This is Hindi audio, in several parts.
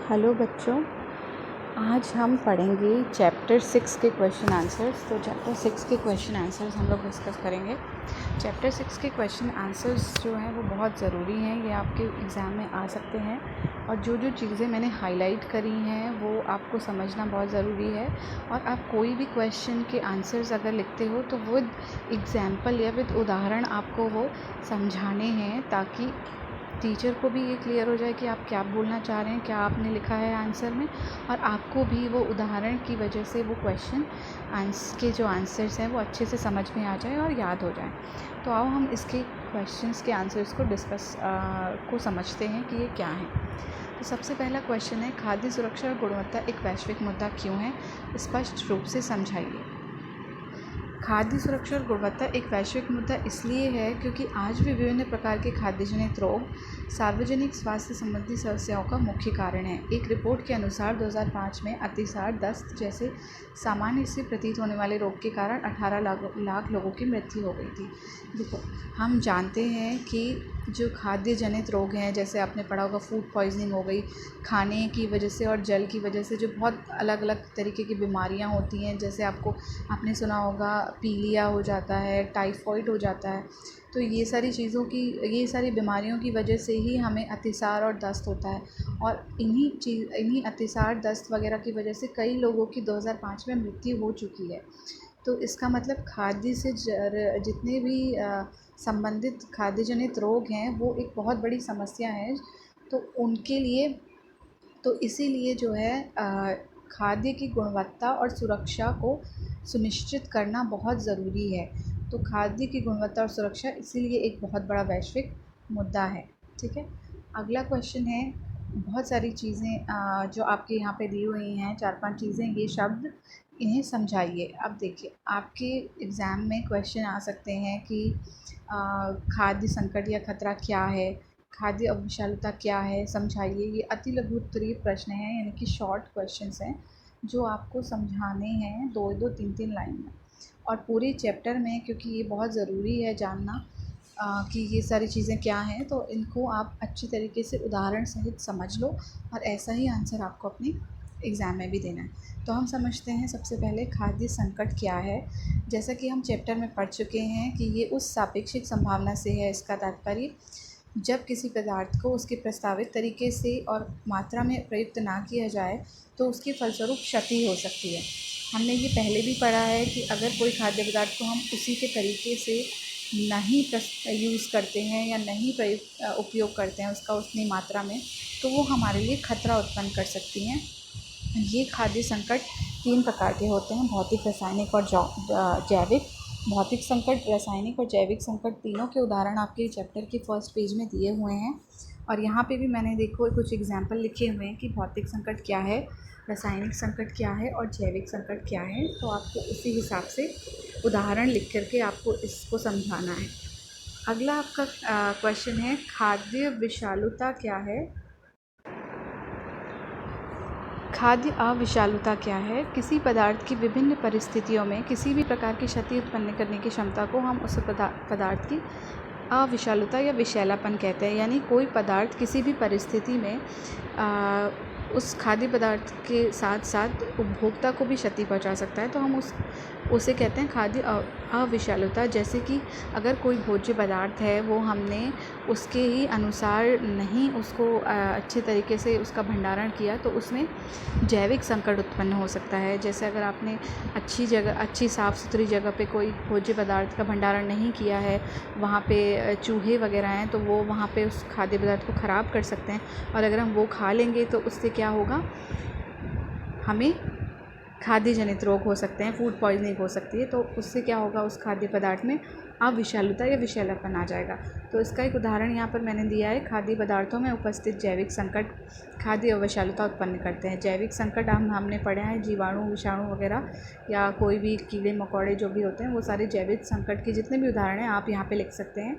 हेलो बच्चों, आज हम पढ़ेंगे चैप्टर 6 के क्वेश्चन आंसर्स। तो चैप्टर 6 के क्वेश्चन आंसर्स हम लोग डिस्कस करेंगे। चैप्टर 6 के क्वेश्चन आंसर्स जो हैं वो बहुत ज़रूरी हैं, ये आपके एग्ज़ाम में आ सकते हैं। और जो जो चीज़ें मैंने हाईलाइट करी हैं वो आपको समझना बहुत ज़रूरी है। और आप कोई भी क्वेश्चन के आंसर्स अगर लिखते हो तो विद एग्ज़ाम्पल या विद उदाहरण आपको वो समझाने हैं, ताकि टीचर को भी ये क्लियर हो जाए कि आप क्या बोलना चाह रहे हैं, क्या आपने लिखा है आंसर में, और आपको भी वो उदाहरण की वजह से वो क्वेश्चन के जो आंसर्स हैं वो अच्छे से समझ में आ जाए और याद हो जाए। तो आओ हम इसके क्वेश्चंस के आंसर्स को को समझते हैं कि ये क्या हैं। तो सबसे पहला क्वेश्चन है, खाद्य सुरक्षा और गुणवत्ता एक वैश्विक मुद्दा क्यों है? स्पष्ट रूप से समझाइए। खाद्य सुरक्षा और गुणवत्ता एक वैश्विक मुद्दा इसलिए है क्योंकि आज भी विभिन्न प्रकार के खाद्य जनित रोग सार्वजनिक स्वास्थ्य संबंधी समस्याओं का मुख्य कारण है। एक रिपोर्ट के अनुसार 2005 में अतिसार, दस्त जैसे सामान्य से प्रतीत होने वाले रोग के कारण 18 लाख लोगों की मृत्यु हो गई थी। देखो, हम जानते हैं कि जो खाद्य जनित रोग हैं, जैसे आपने पढ़ा होगा फूड पॉइजनिंग हो गई, खाने की वजह से और जल की वजह से जो बहुत अलग अलग तरीके की बीमारियां होती हैं, जैसे आपने सुना होगा पीलिया हो जाता है, टाइफॉइड हो जाता है। तो ये सारी बीमारियों की वजह से ही हमें अतिसार और दस्त होता है। और इन्हीं अतिसार, दस्त वगैरह की वजह से कई लोगों की 2005 में मृत्यु हो चुकी है। तो इसका मतलब खाद्य से जितने भी संबंधित खाद्य जनित रोग हैं वो एक बहुत बड़ी समस्या है। तो उनके लिए तो इसीलिए जो है खाद्य की गुणवत्ता और सुरक्षा को सुनिश्चित करना बहुत ज़रूरी है। तो खाद्य की गुणवत्ता और सुरक्षा इसीलिए एक बहुत बड़ा वैश्विक मुद्दा है। ठीक है, अगला क्वेश्चन है, बहुत सारी चीज़ें जो आपके यहाँ पे दी हुई हैं, 4-5 चीज़ें, ये शब्द इन्हें समझाइए। अब देखिए, आपके एग्ज़ाम में क्वेश्चन आ सकते हैं कि खाद्य संकट या खतरा क्या है, खाद्य अविषालुता क्या है, समझाइए। ये अति लघु उत्तरीय प्रश्न हैं, यानी कि शॉर्ट क्वेश्चंस हैं जो आपको समझाने हैं 2-2, 3-3 लाइन में। और पूरे चैप्टर में, क्योंकि ये बहुत ज़रूरी है जानना कि ये सारी चीज़ें क्या हैं, तो इनको आप अच्छी तरीके से उदाहरण सहित समझ लो और ऐसा ही आंसर आपको अपने एग्ज़ाम में भी देना है। तो हम समझते हैं सबसे पहले खाद्य संकट क्या है। जैसा कि हम चैप्टर में पढ़ चुके हैं कि ये उस सापेक्षिक संभावना से है, इसका तात्पर्य जब किसी पदार्थ को उसके प्रस्तावित तरीके से और मात्रा में प्रयुक्त ना किया जाए तो उसके फलस्वरूप क्षति हो सकती है। हमने ये पहले भी पढ़ा है कि अगर कोई खाद्य पदार्थ को हम उसी के तरीके से नहीं यूज़ करते हैं या नहीं उपयोग करते हैं उसका उतनी मात्रा में, तो वो हमारे लिए खतरा उत्पन्न कर सकती हैं। ये खाद्य संकट 3 प्रकार के होते हैं, भौतिक, रासायनिक और जैविक। भौतिक संकट, रासायनिक और जैविक संकट, तीनों के उदाहरण आपके चैप्टर के फर्स्ट पेज में दिए हुए हैं। और यहाँ पे भी मैंने देखो कुछ एग्जाम्पल लिखे हुए हैं कि भौतिक संकट क्या है, रासायनिक संकट क्या है और जैविक संकट क्या है। तो आपको उसी हिसाब से उदाहरण लिख करके आपको इसको समझाना है। अगला आपका क्वेश्चन है, खाद्य विषालुता क्या है? खाद्य अविषालुता क्या है? किसी पदार्थ की विभिन्न परिस्थितियों में किसी भी प्रकार की क्षति उत्पन्न करने की क्षमता को हम उस पदार्थ की अविषालुता या विषैलापन कहते हैं। यानी कोई पदार्थ किसी भी परिस्थिति में उस खाद्य पदार्थ के साथ साथ उपभोक्ता को भी क्षति पहुंचा सकता है, तो हम उसे कहते हैं खाद्य अविषालुता। जैसे कि अगर कोई भोज्य पदार्थ है, वो हमने उसके ही अनुसार नहीं उसको अच्छे तरीके से उसका भंडारण किया, तो उसमें जैविक संकट उत्पन्न हो सकता है। जैसे अगर आपने अच्छी साफ़ सुथरी जगह पे कोई भोज्य पदार्थ का भंडारण नहीं किया है, वहाँ पे चूहे वगैरह हैं, तो वो वहाँ पे उस खाद्य पदार्थ को ख़राब कर सकते हैं। और अगर हम वो खा लेंगे तो उससे क्या होगा, हमें खाद्य जनित रोग हो सकते हैं, फूड पॉइजनिंग हो सकती है। तो उससे क्या होगा, उस खाद्य पदार्थ में अविषालुता या विषैलापन आ जाएगा। तो इसका एक उदाहरण यहाँ पर मैंने दिया है, खाद्य पदार्थों में उपस्थित जैविक संकट खाद्य अविषालुता उत्पन्न करते हैं। जैविक संकट हमने पढ़े हैं, जीवाणु, विषाणु वगैरह या कोई भी कीड़े मकोड़े जो भी होते हैं, वो सारे जैविक संकट के जितने भी उदाहरण हैं आप यहाँ पर लिख सकते हैं,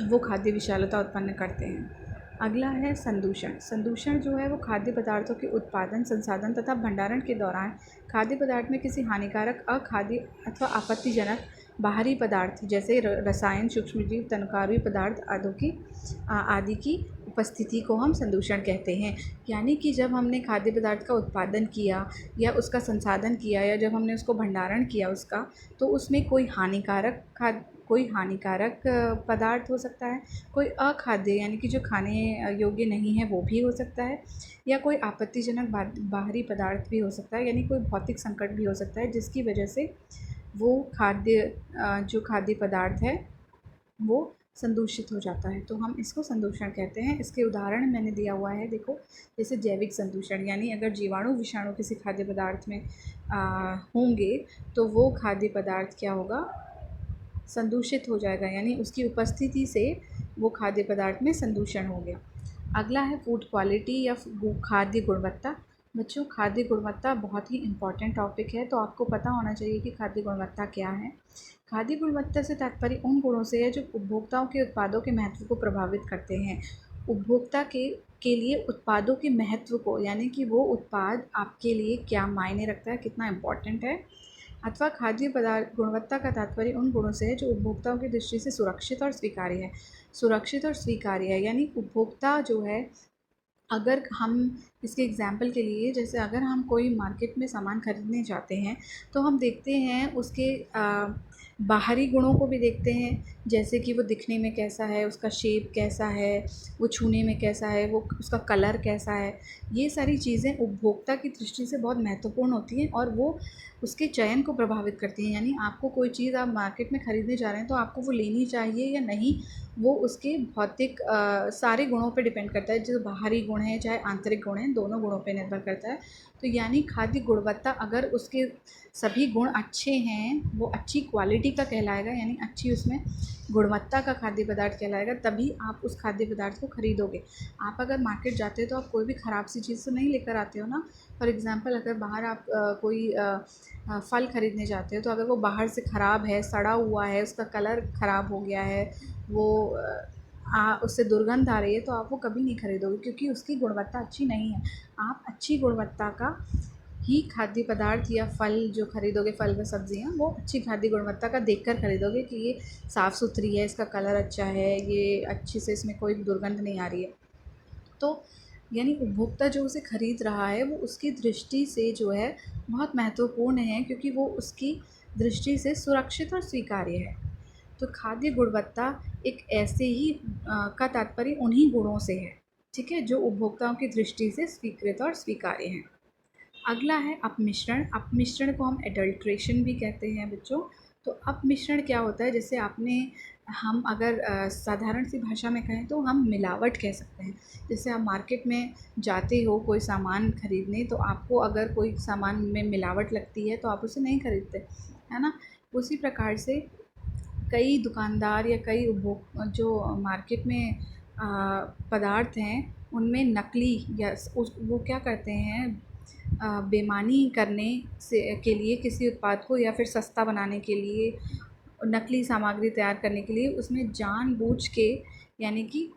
वो खाद्य विषालुता उत्पन्न करते हैं। अगला है संदूषण। संदूषण जो है वो खाद्य पदार्थों के उत्पादन, संसाधन तथा भंडारण के दौरान खाद्य पदार्थ में किसी हानिकारक, अखाद्य अथवा आपत्तिजनक बाहरी पदार्थ जैसे रसायन, सूक्ष्मजीव, तनकावी पदार्थ आदि की उपस्थिति को हम संदूषण कहते हैं। यानी कि जब हमने खाद्य पदार्थ का उत्पादन किया या उसका संसाधन किया या जब हमने उसको भंडारण किया उसका, तो उसमें कोई हानिकारक पदार्थ हो सकता है, कोई अखाद्य यानी कि जो खाने योग्य नहीं है वो भी हो सकता है, या कोई आपत्तिजनक बाहरी पदार्थ भी हो सकता है, यानी कोई भौतिक संकट भी हो सकता है जिसकी वजह से वो जो खाद्य पदार्थ है वो संदूषित हो जाता है, तो हम इसको संदूषण कहते हैं। इसके उदाहरण मैंने दिया हुआ है, देखो, जैसे जैविक संदूषण, यानी अगर जीवाणु विषाणु किसी खाद्य पदार्थ में होंगे तो वो खाद्य पदार्थ क्या होगा, संदूषित हो जाएगा, यानी उसकी उपस्थिति से वो खाद्य पदार्थ में संदूषण हो गया। अगला है फूड क्वालिटी या खाद्य गुणवत्ता। बच्चों, खाद्य गुणवत्ता बहुत ही इम्पॉर्टेंट टॉपिक है, तो आपको पता होना चाहिए कि खाद्य गुणवत्ता क्या है। खाद्य गुणवत्ता से तात्पर्य उन गुणों से है जो उपभोक्ताओं के उत्पादों के महत्व को प्रभावित करते हैं। उपभोक्ता के लिए उत्पादों के महत्व को, यानी कि वो उत्पाद आपके लिए क्या मायने रखता है, कितना इम्पॉर्टेंट है। अथवा खाद्य पदार्थ गुणवत्ता का तात्पर्य उन गुणों से है जो उपभोक्ताओं की दृष्टि से सुरक्षित और स्वीकार्य है। सुरक्षित और स्वीकार्य है यानी उपभोक्ता जो है, अगर हम इसके एग्ज़ाम्पल के लिए, जैसे अगर हम कोई मार्केट में सामान ख़रीदने जाते हैं तो हम देखते हैं उसके बाहरी गुणों को भी देखते हैं, जैसे कि वो दिखने में कैसा है, उसका शेप कैसा है, वो छूने में कैसा है, वो उसका कलर कैसा है। ये सारी चीज़ें उपभोक्ता की दृष्टि से बहुत महत्वपूर्ण होती हैं और वो उसके चयन को प्रभावित करती हैं। यानी आपको कोई चीज़ आप मार्केट में ख़रीदने जा रहे हैं तो आपको वो लेनी चाहिए या नहीं, वो उसके भौतिक सारे गुणों पे डिपेंड करता है, जो बाहरी गुण हैं चाहे आंतरिक गुण हैं, दोनों गुणों पे निर्भर करता है। तो यानी खाद्य गुणवत्ता, अगर उसके सभी गुण अच्छे हैं, वो अच्छी क्वालिटी का कहलाएगा, यानी अच्छी उसमें गुणवत्ता का खाद्य पदार्थ कहलाएगा, तभी आप उस खाद्य पदार्थ को ख़रीदोगे। आप अगर मार्केट जाते हो तो आप कोई भी ख़राब सी चीज़ तो नहीं लेकर आते हो ना। फॉर एग्ज़ाम्पल, अगर बाहर आप कोई फल ख़रीदने जाते हो तो अगर वो बाहर से ख़राब है, सड़ा हुआ है, उसका कलर ख़राब हो गया है, वो उससे दुर्गंध आ रही है, तो आप वो कभी नहीं खरीदोगे, क्योंकि उसकी गुणवत्ता अच्छी नहीं है। आप अच्छी गुणवत्ता का ही खाद्य पदार्थ या फल जो खरीदोगे, फल व सब्ज़ियाँ, वो अच्छी खाद्य गुणवत्ता का देखकर खरीदोगे कि ये साफ़ सुथरी है, इसका कलर अच्छा है, ये अच्छी से इसमें कोई दुर्गंध नहीं आ रही है। तो यानी उपभोक्ता जो उसे ख़रीद रहा है वो उसकी दृष्टि से जो है बहुत महत्वपूर्ण है, क्योंकि वो उसकी दृष्टि से सुरक्षित और स्वीकार्य है। तो खाद्य गुणवत्ता एक ऐसे ही का तात्पर्य उन्हीं गुणों से है, ठीक है, जो उपभोक्ताओं की दृष्टि से स्वीकृत और स्वीकार्य हैं। अगला है अपमिश्रण। अपमिश्रण को हम एडल्ट्रेशन भी कहते हैं बच्चों। तो अपमिश्रण क्या होता है, जैसे हम अगर साधारण सी भाषा में कहें तो हम मिलावट कह सकते हैं। जैसे आप मार्केट में जाते हो कोई सामान ख़रीदने, तो आपको अगर कोई सामान में मिलावट लगती है तो आप उसे नहीं खरीदते, है ना। उसी प्रकार से कई दुकानदार या कई जो मार्केट में पदार्थ हैं उनमें नकली या वो क्या करते हैं, बेईमानी करने से के लिए किसी उत्पाद को या फिर सस्ता बनाने के लिए, नकली सामग्री तैयार करने के लिए उसमें जानबूझ के, यानी कि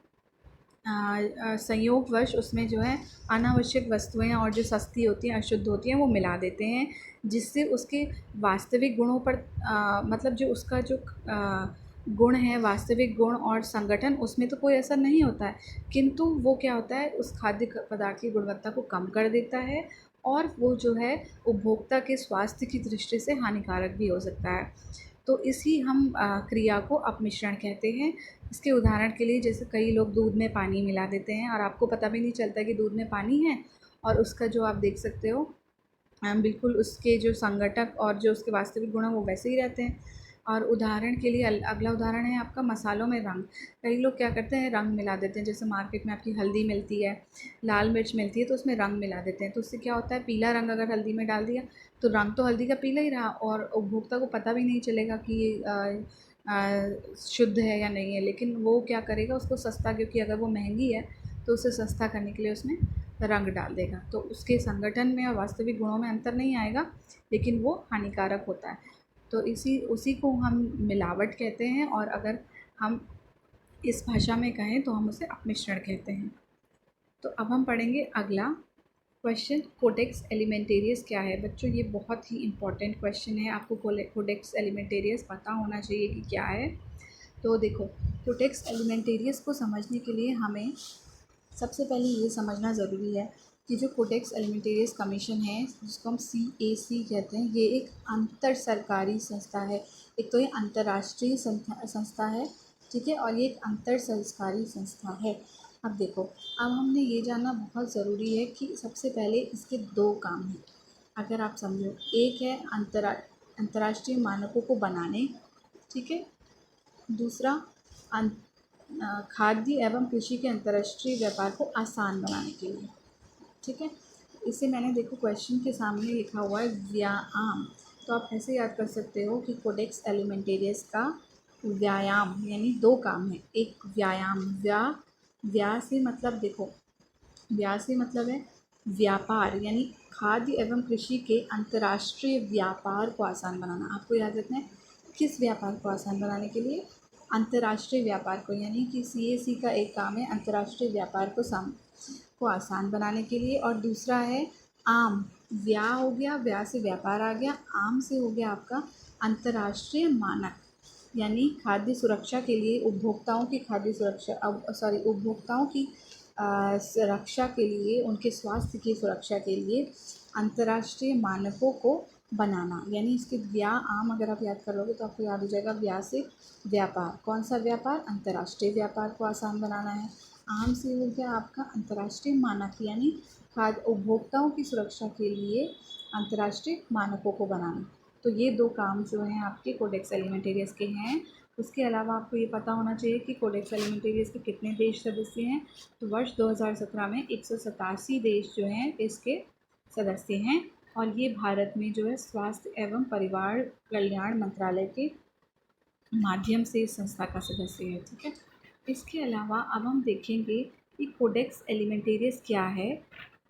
संयोगवश उसमें जो है अनावश्यक वस्तुएं और जो सस्ती होती हैं, अशुद्ध होती हैं, वो मिला देते हैं, जिससे उसके वास्तविक गुणों पर मतलब जो उसका जो गुण है, वास्तविक गुण और संगठन, उसमें तो कोई असर नहीं होता है, किंतु वो क्या होता है, उस खाद्य पदार्थ की गुणवत्ता को कम कर देता है और वो जो है उपभोक्ता के स्वास्थ्य की दृष्टि से हानिकारक भी हो सकता है। तो इसी हम क्रिया को अपमिश्रण कहते हैं। इसके उदाहरण के लिए, जैसे कई लोग दूध में पानी मिला देते हैं और आपको पता भी नहीं चलता कि दूध में पानी है, और उसका जो आप देख सकते हो बिल्कुल उसके जो संगठक और जो उसके वास्तविक गुण हैं वो वैसे ही रहते हैं। और उदाहरण के लिए अगला उदाहरण है आपका मसालों में रंग। कई लोग क्या करते हैं, रंग मिला देते हैं। जैसे मार्केट में आपकी हल्दी मिलती है, लाल मिर्च मिलती है, तो उसमें रंग मिला देते हैं। तो उससे क्या होता है, पीला रंग अगर हल्दी में डाल दिया तो रंग तो हल्दी का पीला ही रहा और उपभोक्ता को पता भी नहीं चलेगा कि ये शुद्ध है या नहीं है। लेकिन वो क्या करेगा, उसको सस्ता, क्योंकि अगर वो महंगी है तो उसे सस्ता करने के लिए उसमें रंग डाल देगा, तो उसके संगठन में और वास्तविक गुणों में अंतर नहीं आएगा, लेकिन वो हानिकारक होता है। तो उसी को हम मिलावट कहते हैं, और अगर हम इस भाषा में कहें तो हम उसे अपमिश्रण कहते हैं। तो अब हम पढ़ेंगे अगला क्वेश्चन, कोडेक्स एलिमेंटेरियस क्या है। बच्चों, ये बहुत ही इम्पॉर्टेंट क्वेश्चन है, आपको कोडेक्स एलिमेंटेरियस पता होना चाहिए कि क्या है। तो देखो, कोडेक्स एलिमेंटेरियस को समझने के लिए हमें सबसे पहले ये समझना ज़रूरी है कि जो कोडेक्स एलिमेंटेरियस कमीशन है, जिसको हम CAC कहते हैं, ये एक अंतर सरकारी संस्था है। एक तो ये अंतर्राष्ट्रीय संस्था है, ठीक है, और ये एक अंतर सरकारी संस्था है। अब देखो, अब हमने ये जानना बहुत ज़रूरी है कि सबसे पहले इसके दो काम हैं। अगर आप समझो, एक है अंतर्राष्ट्रीय मानकों को बनाने, ठीक है, दूसरा खाद्य एवं कृषि के अंतर्राष्ट्रीय व्यापार को आसान बनाने के लिए, ठीक है। इसे मैंने देखो क्वेश्चन के सामने लिखा हुआ है व्यायाम, तो आप ऐसे याद कर सकते हो कि कोडेक्स एलिमेंटेरियस का व्यायाम यानी दो काम है। एक व्यायाम, व्या से मतलब देखो, व्या से मतलब है व्यापार, यानी खाद्य एवं कृषि के अंतर्राष्ट्रीय व्यापार को आसान बनाना। आपको याद रखना है किस व्यापार को आसान बनाने के लिए, अंतर्राष्ट्रीय व्यापार को, यानी कि CAC का एक काम है अंतर्राष्ट्रीय व्यापार को आसान बनाने के लिए। और दूसरा है आम, व्या हो गया, व्या से व्यापार आ गया, आम से हो गया आपका अंतर्राष्ट्रीय मानक, यानी खाद्य सुरक्षा के लिए, उपभोक्ताओं की खाद्य सुरक्षा उपभोक्ताओं की सुरक्षा के लिए, उनके स्वास्थ्य की सुरक्षा के लिए अंतर्राष्ट्रीय मानकों को बनाना। यानी इसके व्या आम अगर आप याद करोगे तो आपको याद हो जाएगा व्या से व्यापार, कौन सा व्यापार, अंतर्राष्ट्रीय व्यापार को आसान बनाना है। आम से हो गया आपका अंतर्राष्ट्रीय मानक, यानी खाद्य उपभोक्ताओं की सुरक्षा के लिए अंतर्राष्ट्रीय मानकों को बनाना। तो ये दो काम जो हैं आपके कोडेक्स एलिमेंटेरियस के हैं। उसके अलावा आपको ये पता होना चाहिए कि कोडेक्स एलिमेंटेरियस के कितने देश सदस्य हैं। तो वर्ष 2017 में 187 देश जो हैं इसके सदस्य हैं, और ये भारत में जो है स्वास्थ्य एवं परिवार कल्याण मंत्रालय के माध्यम से इस संस्था का सदस्य है, ठीक है। इसके अलावा अब हम देखेंगे कि कोडेक्स एलिमेंटेरियस क्या है।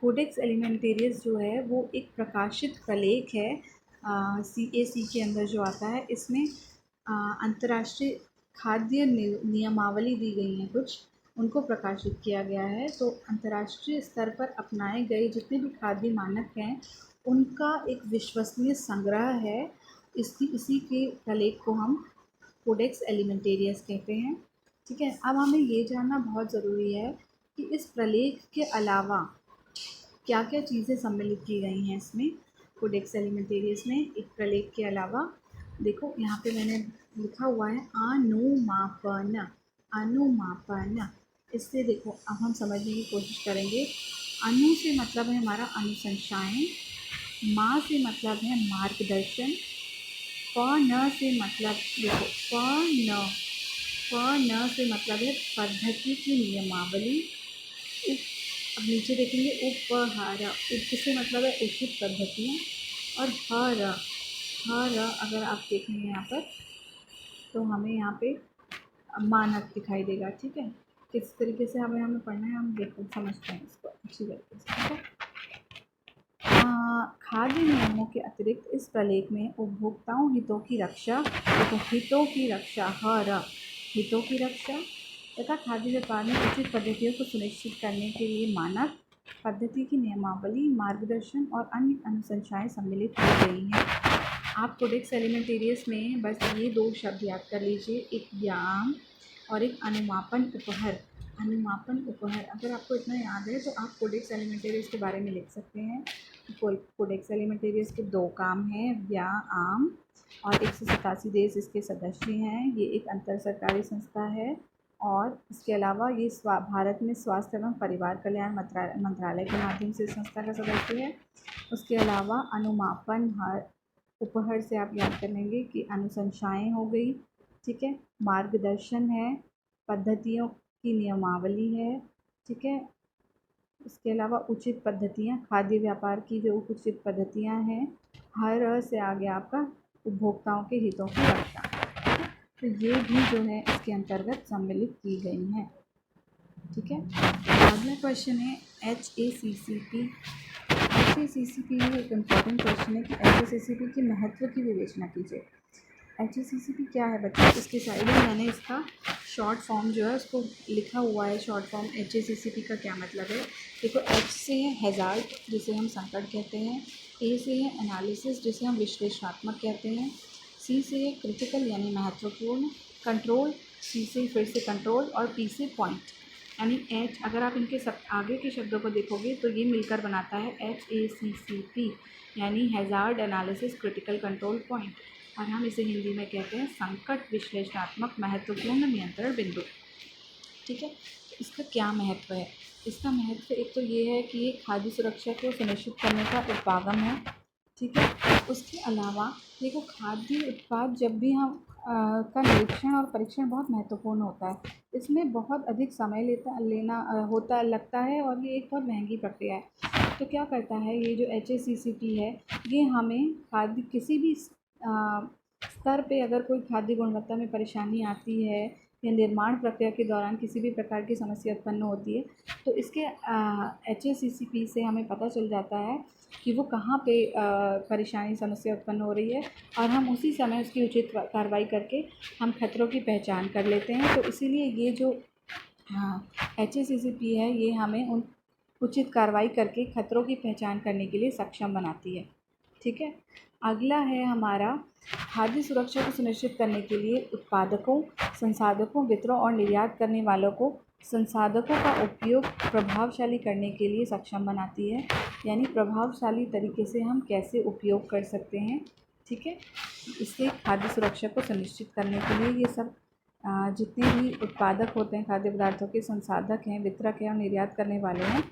कोडेक्स एलिमेंटेरियस जो है वो एक प्रकाशित प्रलेख है, CAC के अंदर जो आता है। इसमें अंतर्राष्ट्रीय खाद्य नियमावली दी गई हैं, कुछ उनको प्रकाशित किया गया है। तो अंतर्राष्ट्रीय स्तर पर अपनाए गए जितने भी खाद्य मानक हैं उनका एक विश्वसनीय संग्रह है। इसी के प्रलेख को हम कोडेक्स एलिमेंटेरियस कहते हैं, ठीक है। अब हमें ये जानना बहुत ज़रूरी है कि इस प्रलेख के अलावा क्या क्या चीज़ें सम्मिलित की गई हैं इसमें, कोडेक्स एलिमेंटेरियस में। एक प्रलेख के अलावा देखो यहाँ पे मैंने लिखा हुआ है अनुमापन, अनुमापन। इससे देखो अब हम समझने की कोशिश करेंगे। अनु से मतलब है हमारा अनुशंसाएँ, मा से मतलब है मार्गदर्शन, न से मतलब देखो न से मतलब है पद्धति की नियमावली। अब नीचे देखेंगे उपहार, उप से मतलब है उचित पद्धतियाँ, और हर अगर आप देखेंगे यहाँ पर तो हमें यहाँ पे मानक दिखाई देगा, ठीक है। किस तरीके से हमें पढ़ना है हम देखो समझते हैं इसको अच्छी तरीके से, ठीक है। खाद्य नियमों के अतिरिक्त इस प्रलेख में उपभोक्ताओं हितों की रक्षा तथा खाद्य व्यापार में उचित पद्धतियों को सुनिश्चित करने के लिए मानक, पद्धति की नियमावली, मार्गदर्शन और अन्य अनुशंसाएं सम्मिलित की गई हैं। आप कोडेक्स एलिमेंटेरियस में बस ये दो शब्द याद कर लीजिए, एक व्यायाम और एक अनुमापन उपहर। अनुमापन उपहर अगर आपको इतना याद है तो आप कोडेक्स एलिमेंटेरियस के बारे में लिख सकते हैं। कोडेक्स एलिमेंटेरियस के दो काम हैं, व्यायाम, और 187 देश इसके सदस्य हैं। ये एक अंतर सरकारी संस्था है, और इसके अलावा ये भारत में स्वास्थ्य एवं परिवार कल्याण मंत्रालय के माध्यम से संस्था का सदस्य है। उसके अलावा अनुमापन उपहर से आप याद कर लेंगे कि अनुशंसाएँ हो गई, ठीक है, मार्गदर्शन है, पद्धतियों की नियमावली है, ठीक है। इसके अलावा उचित पद्धतियाँ, खाद्य व्यापार की जो उचित पद्धतियाँ हैं। हर से आगे आपका उपभोक्ताओं के हितों की रक्षा, तो ये भी जो है इसके अंतर्गत सम्मिलित की गई हैं, ठीक है। अगला क्वेश्चन है HACCP। HACCP एक इम्पॉर्टेंट क्वेश्चन है कि HACCP के महत्व की विवेचना कीजिए। HACCP क्या है बच्चों, इसके साइड में मैंने इसका शॉर्ट फॉर्म जो है उसको लिखा हुआ है। शॉर्ट फॉर्म HACCP का क्या मतलब है, देखो H से है हैज़ार्ड जिसे हम संकट कहते हैं, A से है एनालिसिस जिसे हम विश्लेषणात्मक कहते हैं, C से है क्रिटिकल यानी महत्वपूर्ण, कंट्रोल, C से फिर से कंट्रोल, और P से पॉइंट। यानी एच, अगर आप इनके सब आगे के शब्दों को देखोगे तो ये मिलकर बनाता है HACCP, यानी hazard analysis critical control point, और हम इसे हिंदी में कहते हैं संकट विश्लेषणात्मक महत्वपूर्ण नियंत्रण बिंदु। ठीक है, तो इसका क्या महत्व है? इसका महत्व एक तो ये है कि ये खाद्य सुरक्षा को सुनिश्चित करने का उपागम है। ठीक है, उसके अलावा देखो, खाद्य उत्पाद जब भी हम का निरीक्षण और परीक्षण बहुत महत्वपूर्ण होता है। इसमें बहुत अधिक समय लगता है, और ये एक बहुत महंगी प्रक्रिया है। तो क्या करता है ये जो HACCP है, ये हमें खाद्य किसी भी स्तर पे अगर कोई खाद्य गुणवत्ता में परेशानी आती है या निर्माण प्रक्रिया के दौरान किसी भी प्रकार की समस्या उत्पन्न होती है, तो इसके HACCP से हमें पता चल जाता है कि वो कहाँ पे परेशानी समस्या उत्पन्न हो रही है, और हम उसी समय उसकी उचित कार्रवाई करके हम खतरों की पहचान कर लेते हैं। तो इसीलिए ये जो HACCP है, ये हमें उन उचित कार्रवाई करके खतरों की पहचान करने के लिए सक्षम बनाती है। ठीक है, अगला है हमारा खाद्य सुरक्षा को सुनिश्चित करने के लिए उत्पादकों, संसाधकों, वितरकों और निर्यात करने वालों को संसाधकों का उपयोग प्रभावशाली करने के लिए सक्षम बनाती है। यानी प्रभावशाली तरीके से हम कैसे उपयोग कर सकते हैं। ठीक है, इससे खाद्य सुरक्षा को सुनिश्चित करने के लिए ये सब जितने भी उत्पादक होते हैं खाद्य पदार्थों के, संसाधक हैं, वितरक हैं और निर्यात करने वाले हैं,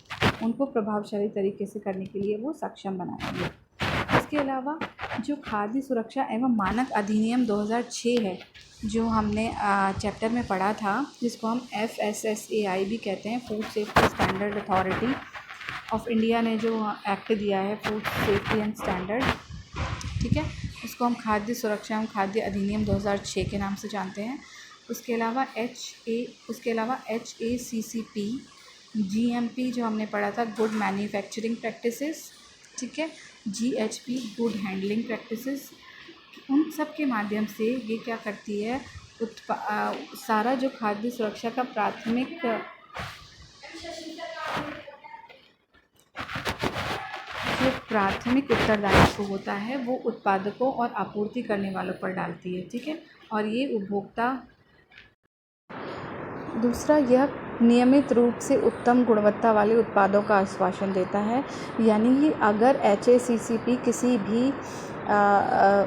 उनको प्रभावशाली तरीके से करने के लिए वो सक्षम बनाएंगे। इसके अलावा जो खाद्य सुरक्षा एवं मानक अधिनियम 2006 है, जो हमने चैप्टर में पढ़ा था, जिसको हम FSSAI भी कहते हैं, food safety standard authority of India ने जो एक्ट दिया है, फूड सेफ्टी एंड स्टैंडर्ड, ठीक है, उसको हम खाद्य सुरक्षा एवं खाद्य अधिनियम 2006 के नाम से जानते हैं। उसके अलावा HACCP, GMP जो हमने पढ़ा था, गुड मैन्युफैक्चरिंग प्रैक्टिसेस, ठीक है, GHP, गुड हैंडलिंग प्रैक्टिसेस, उन सब के माध्यम से ये क्या करती है, सारा जो खाद्य सुरक्षा का प्राथमिक उत्तरदायित्व होता है, वो उत्पादकों और आपूर्ति करने वालों पर डालती है। ठीक है, और ये उपभोक्ता, दूसरा, यह नियमित रूप से उत्तम गुणवत्ता वाले उत्पादों का आश्वासन देता है। यानी कि अगर HACCP किसी भी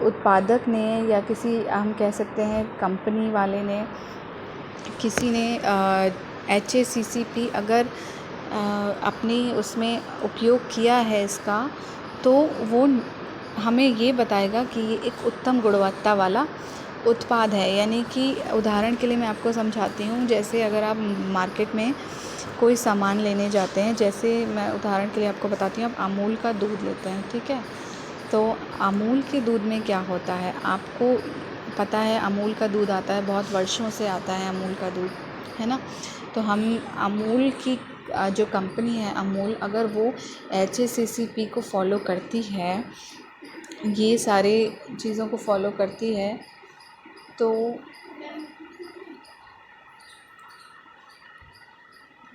उत्पादक ने या किसी, हम कह सकते हैं कंपनी वाले ने, किसी ने HACCP अगर अपनी उसमें उपयोग किया है इसका, तो वो हमें ये बताएगा कि ये एक उत्तम गुणवत्ता वाला उत्पाद है। यानी कि उदाहरण के लिए मैं आपको समझाती हूँ, जैसे अगर आप मार्केट में कोई सामान लेने जाते हैं, जैसे मैं उदाहरण के लिए आपको बताती हूँ, आप अमूल का दूध लेते हैं, ठीक है, तो अमूल के दूध में क्या होता है, आपको पता है अमूल का दूध आता है, बहुत वर्षों से आता है अमूल का दूध, है ना। तो हम अमूल की जो कंपनी है अमूल, अगर वो HACCP को फॉलो करती है, ये सारे चीज़ों को फॉलो करती है, तो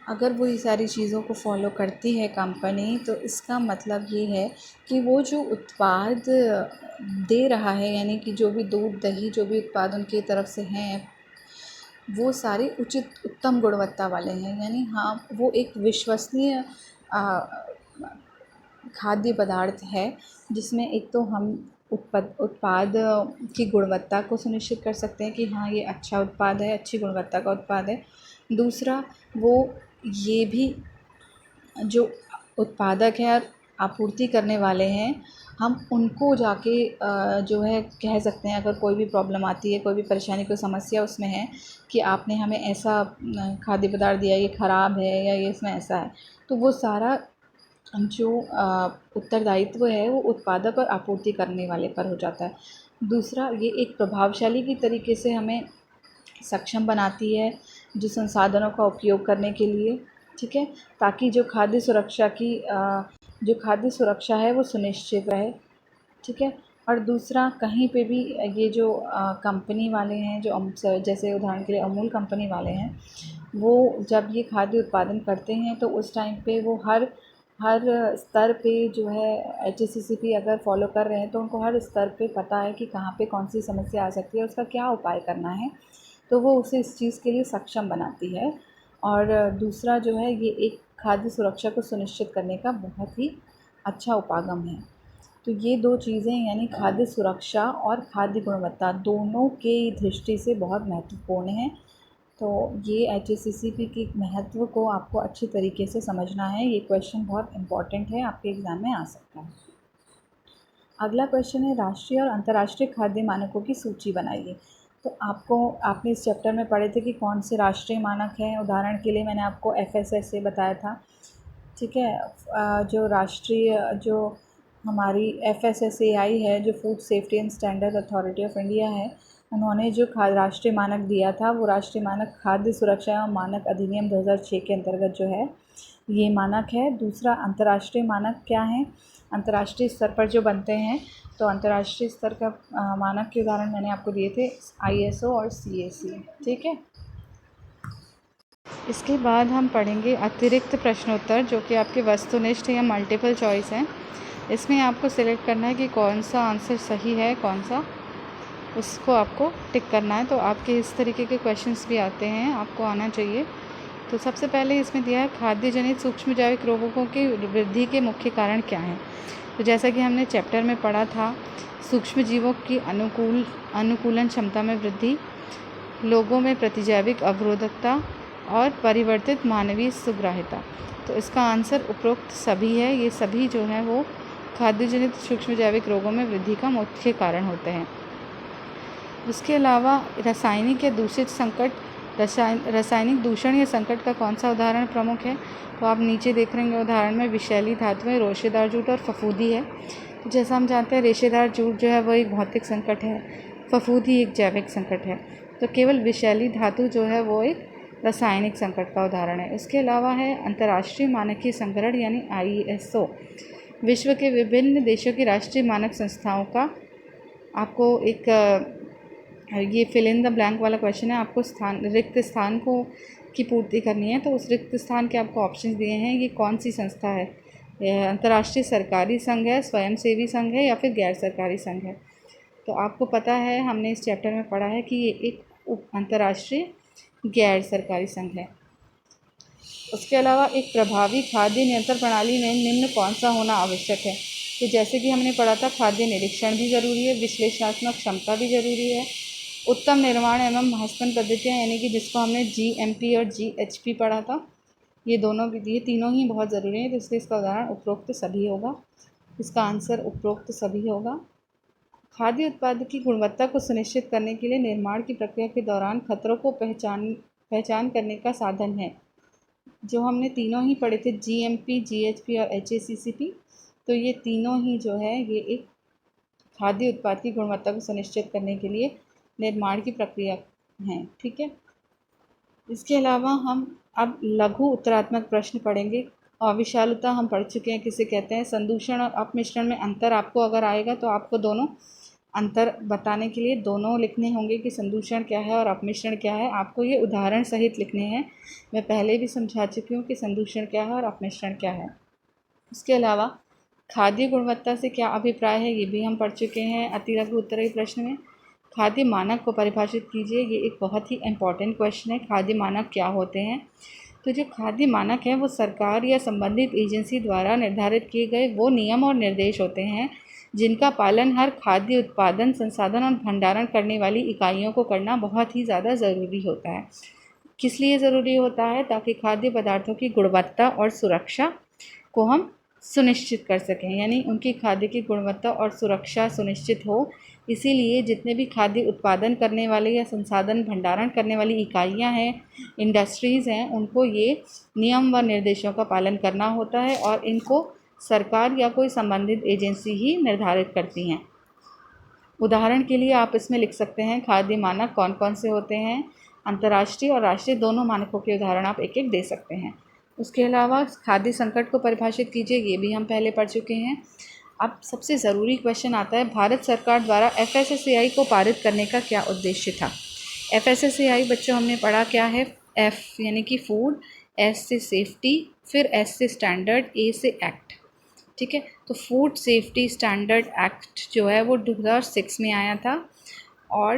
अगर वो ये सारी चीज़ों को फॉलो करती है कंपनी, तो इसका मतलब ये है कि वो जो उत्पाद दे रहा है, यानी कि जो भी दूध, दही, जो भी उत्पाद उनकी तरफ से हैं, वो सारे उचित उत्तम गुणवत्ता वाले हैं। यानी हाँ, वो एक विश्वसनीय खाद्य पदार्थ है, जिसमें एक तो हम उत्पाद की गुणवत्ता को सुनिश्चित कर सकते हैं कि हाँ, ये अच्छा उत्पाद है, अच्छी गुणवत्ता का उत्पाद है। दूसरा, वो ये भी जो उत्पादक है और आपूर्ति करने वाले हैं, हम उनको जाके जो है कह सकते हैं, अगर कोई भी प्रॉब्लम आती है, कोई भी परेशानी, कोई समस्या उसमें है कि आपने हमें ऐसा खाद्य पदार्थ दिया, ये ख़राब है या ये इसमें ऐसा है, तो वो सारा जो उत्तरदायित्व है वो उत्पादक और आपूर्ति करने वाले पर हो जाता है। दूसरा, ये एक प्रभावशाली की तरीके से हमें सक्षम बनाती है जो संसाधनों का उपयोग करने के लिए, ठीक है, ताकि जो खाद्य सुरक्षा है वो सुनिश्चित रहे, ठीक है। और दूसरा, कहीं पे भी ये जो कंपनी वाले हैं, जो जैसे उदाहरण के लिए अमूल कंपनी वाले हैं, वो जब ये खाद्य उत्पादन करते हैं तो उस टाइम पे वो हर स्तर पे जो है HACCP अगर फॉलो कर रहे हैं, तो उनको हर स्तर पे पता है कि कहाँ पे कौन सी समस्या आ सकती है, उसका क्या उपाय करना है, तो वो उसे इस चीज़ के लिए सक्षम बनाती है। और दूसरा जो है ये एक खाद्य सुरक्षा को सुनिश्चित करने का बहुत ही अच्छा उपागम है। तो ये दो चीज़ें यानी खाद्य सुरक्षा और खाद्य गुणवत्ता दोनों के दृष्टि से बहुत महत्वपूर्ण हैं। तो ये HACCP की महत्व को आपको अच्छी तरीके से समझना है। ये क्वेश्चन बहुत इम्पॉर्टेंट है, आपके एग्ज़ाम में आ सकता है। अगला क्वेश्चन है राष्ट्रीय और अंतर्राष्ट्रीय खाद्य मानकों की सूची बनाइए। तो आपने इस चैप्टर में पढ़े थे कि कौन से राष्ट्रीय मानक हैं। उदाहरण के लिए मैंने आपको FSSA बताया था, ठीक है। जो हमारी FSSAI है, जो food safety and standard authority of India है, उन्होंने जो राष्ट्रीय मानक दिया था वो राष्ट्रीय मानक खाद्य सुरक्षा एवं मानक अधिनियम 2006 के अंतर्गत जो है ये मानक है। दूसरा अंतर्राष्ट्रीय मानक क्या है, अंतर्राष्ट्रीय स्तर पर जो बनते हैं, तो अंतर्राष्ट्रीय स्तर का मानक के उदाहरण मैंने आपको दिए थे ISO और CAC, ठीक है। इसके बाद हम पढ़ेंगे अतिरिक्त प्रश्नोत्तर, जो कि आपके वस्तुनिष्ठ या मल्टीपल चॉइस हैं। इसमें आपको सिलेक्ट करना है कि कौन सा आंसर सही है, कौन सा, उसको आपको टिक करना है। तो आपके इस तरीके के क्वेश्चंस भी आते हैं, आपको आना चाहिए। तो सबसे पहले इसमें दिया है खाद्य जनित सूक्ष्म जैविक रोगों की वृद्धि के मुख्य कारण क्या हैं। तो जैसा कि हमने चैप्टर में पढ़ा था, सूक्ष्म जीवों की अनुकूलन क्षमता में वृद्धि, लोगों में प्रतिजैविक अवरोधकता और परिवर्तित मानवीय सुग्राह्यता। तो इसका आंसर उपरोक्त सभी है। ये सभी जो है वो खाद्य जनित सूक्ष्म जैविक रोगों में वृद्धि का मुख्य कारण होते हैं। उसके अलावा रासायनिक या दूषित संकट, रासायनिक दूषण या संकट का कौन सा उदाहरण प्रमुख है। तो आप नीचे देख रहे हैं उदाहरण में विषैली धातुएं, रेशेदार जूट और फफूंदी है। तो जैसा हम जानते हैं रेशेदार जूट जो है वो एक भौतिक संकट है, फफूंदी एक जैविक संकट है। तो केवल विषैली धातु जो है वो एक रासायनिक संकट का उदाहरण है। उसके अलावा है अंतर्राष्ट्रीय मानकीय संगठन यानी ISO, विश्व के विभिन्न देशों की राष्ट्रीय मानक संस्थाओं का आपको एक ये फिल इन द ब्लैंक वाला क्वेश्चन है। आपको रिक्त स्थान की पूर्ति करनी है। तो उस रिक्त स्थान के आपको ऑप्शंस दिए हैं, ये कौन सी संस्था है, अंतर्राष्ट्रीय सरकारी संघ है, स्वयंसेवी संघ है या फिर गैर सरकारी संघ है। तो आपको पता है, हमने इस चैप्टर में पढ़ा है कि ये एक अंतर्राष्ट्रीय गैर सरकारी संघ है। उसके अलावा एक प्रभावी खाद्य नियंत्रण प्रणाली में निम्न कौन सा होना आवश्यक है। तो जैसे कि हमने पढ़ा था, खाद्य निरीक्षण भी ज़रूरी है, विश्लेषणात्मक क्षमता भी ज़रूरी है, उत्तम निर्माण एवं हस्तन पद्धतियाँ यानी कि जिसको हमने GMP और GHP पढ़ा था, ये तीनों ही बहुत ज़रूरी हैं। तो इसलिए इसका उदाहरण उपरोक्त सभी होगा। इसका आंसर उपरोक्त सभी होगा। खाद्य उत्पाद की गुणवत्ता को सुनिश्चित करने के लिए निर्माण की प्रक्रिया के दौरान खतरों को पहचान करने का साधन है, जो हमने तीनों ही पढ़े थे, GMP, GHP और HACCP। तो ये तीनों ही जो है ये एक खाद्य उत्पाद की गुणवत्ता को सुनिश्चित करने के लिए निर्माण की प्रक्रिया हैं, ठीक है। इसके अलावा हम अब लघु उत्तरात्मक प्रश्न पढ़ेंगे। अविशालता हम पढ़ चुके हैं किसे कहते हैं। संदूषण और अपमिश्रण में अंतर आपको अगर आएगा तो आपको दोनों अंतर बताने के लिए दोनों लिखने होंगे कि संदूषण क्या है और अपमिश्रण क्या है। आपको ये उदाहरण सहित लिखने हैं। मैं पहले भी समझा चुकी हूँ कि संदूषण क्या है और अपमिश्रण क्या है। उसके अलावा खाद्य गुणवत्ता से क्या अभिप्राय है, ये भी हम पढ़ चुके हैं अति लघु उत्तरीय प्रश्न में। खाद्य मानक को परिभाषित कीजिए, ये एक बहुत ही इम्पॉर्टेंट क्वेश्चन है। खाद्य मानक क्या होते हैं। तो जो खाद्य मानक हैं वो सरकार या संबंधित एजेंसी द्वारा निर्धारित किए गए वो नियम और निर्देश होते हैं जिनका पालन हर खाद्य उत्पादन, संसाधन और भंडारण करने वाली इकाइयों को करना बहुत ही ज़्यादा ज़रूरी होता है। किस लिए ज़रूरी होता है, ताकि खाद्य पदार्थों की गुणवत्ता और सुरक्षा को हम सुनिश्चित कर सकें, यानी उनकी खाद्य की गुणवत्ता और सुरक्षा सुनिश्चित हो। इसीलिए जितने भी खाद्य उत्पादन करने वाले या संसाधन भंडारण करने वाली इकाइयां हैं, इंडस्ट्रीज़ हैं, उनको ये नियम व निर्देशों का पालन करना होता है और इनको सरकार या कोई संबंधित एजेंसी ही निर्धारित करती हैं। उदाहरण के लिए आप इसमें लिख सकते हैं खाद्य मानक कौन कौन से होते हैं। अंतर्राष्ट्रीय और राष्ट्रीय दोनों मानकों के उदाहरण आप एक एक दे सकते हैं। उसके अलावा खाद्य संकट को परिभाषित कीजिए, ये भी हम पहले पढ़ चुके हैं। अब सबसे ज़रूरी क्वेश्चन आता है, भारत सरकार द्वारा FSSAI को पारित करने का क्या उद्देश्य था। FSSAI बच्चों हमने पढ़ा क्या है। F यानी कि फूड, S से सेफ्टी, फिर S से स्टैंडर्ड, A से एक्ट, ठीक है। तो फूड सेफ्टी स्टैंडर्ड एक्ट जो है वो 2006 में आया था और